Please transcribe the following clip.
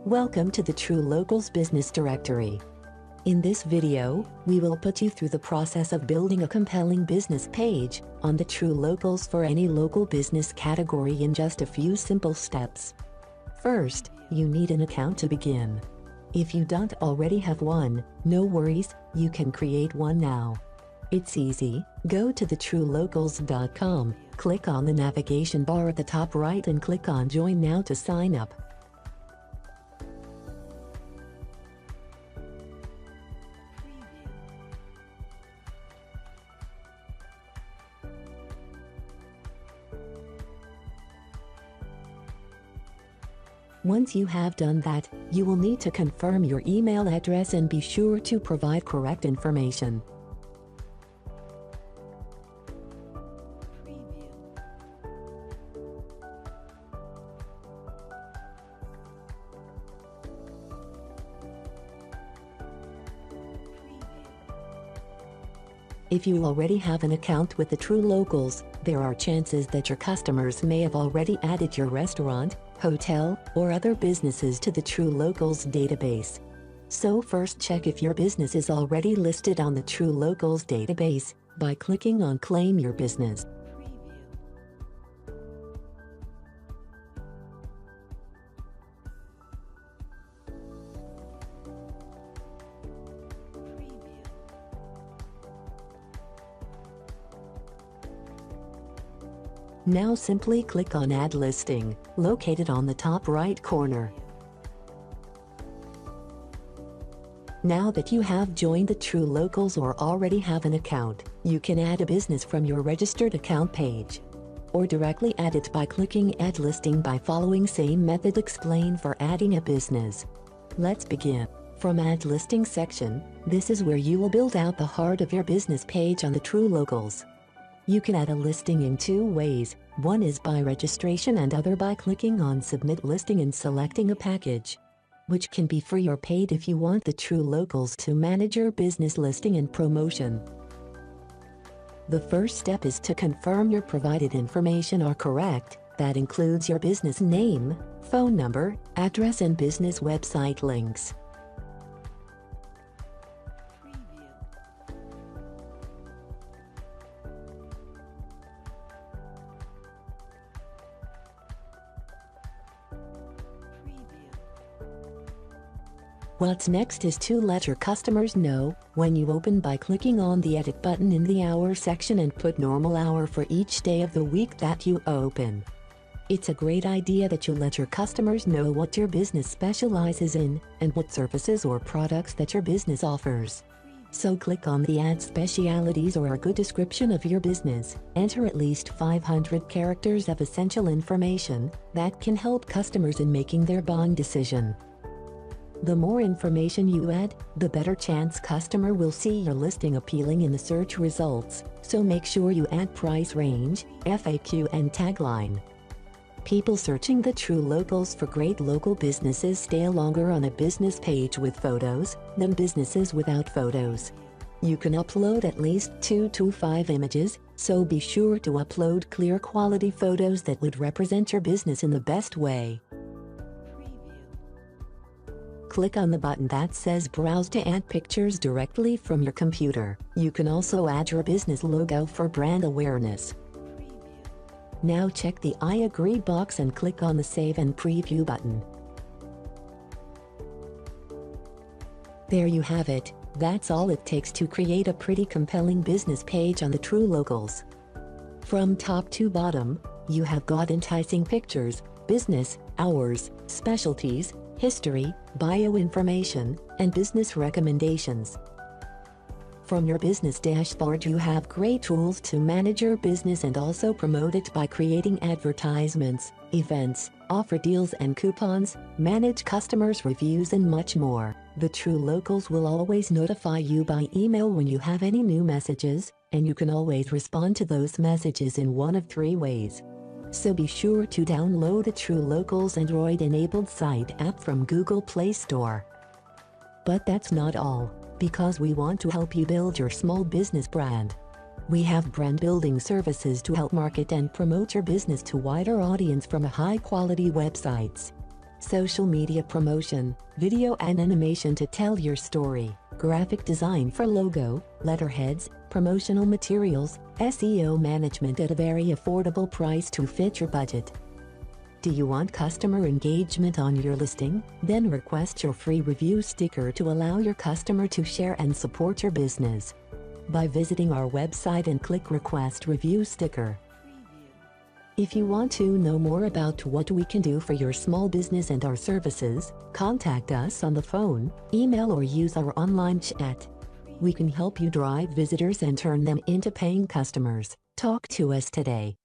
Welcome to the Truelocals Business Directory. In this video, we will put you through the process of building a compelling business page on the Truelocals for any local business category in just a few simple steps. First, you need an account to begin. If you don't already have one, no worries, you can create one now. It's easy. Go to the truelocals.com, click on the navigation bar at the top right and click on Join Now to sign up. Once you have done that, you will need to confirm your email address and be sure to provide correct information. If you already have an account with the Truelocals, there are chances that your customers may have already added your restaurant, hotel, or other businesses to the Truelocals database. So first check if your business is already listed on the Truelocals database by clicking on Claim Your Business. Now simply click on Add Listing, located on the top right corner. Now that you have joined the Truelocals or already have an account, you can add a business from your registered account page. Or directly add it by clicking Add Listing by following same method explained for adding a business. Let's begin. From Add Listing section, this is where you will build out the heart of your business page on the Truelocals. You can add a listing in two ways. One is by registration and other by clicking on Submit Listing and selecting a package, which can be free or paid if you want the Truelocals to manage your business listing and promotion. The first step is to confirm your provided information are correct. That includes your business name, phone number, address, and business website links. What's next is to let your customers know when you open by clicking on the Edit button in the Hour section and put normal hour for each day of the week that you open. It's a great idea that you let your customers know what your business specializes in and what services or products that your business offers. So click on the Add Specialities or a good description of your business. Enter at least 500 characters of essential information that can help customers in making their buying decision. The more information you add, the better chance customer will see your listing appealing in the search results, so make sure you add price range, FAQ, and tagline. People searching the Truelocals for great local businesses stay longer on a business page with photos than businesses without photos. You can upload at least 2 to 5 images, so be sure to upload clear quality photos that would represent your business in the best way. Click on the button that says Browse to add pictures directly from your computer. You can also add your business logo for brand awareness. Now check the I agree box and click on the Save and Preview button. There you have it. That's all it takes to create a pretty compelling business page on the Truelocals. From top to bottom, you have got enticing pictures, business, hours, specialties, history, bio information, and business recommendations. From your business dashboard, you have great tools to manage your business and also promote it by creating advertisements, events, offer deals and coupons, manage customers' reviews, and much more. The Truelocals will always notify you by email when you have any new messages, and you can always respond to those messages in one of 3 ways. So be sure to download the Truelocals Android-enabled site app from Google Play Store. But that's not all, because we want to help you build your small business brand. We have brand building services to help market and promote your business to wider audience from high-quality websites. social media promotion, video and animation to tell your story, graphic design for logo, letterheads, promotional materials, SEO management at a very affordable price to fit your budget. Do you want customer engagement on your listing? Then request your free review sticker to allow your customer to share and support your business by visiting our website and click Request Review Sticker. If you want to know more about what we can do for your small business and our services, contact us on the phone, email or use our online chat. We can help you drive visitors and turn them into paying customers. Talk to us today.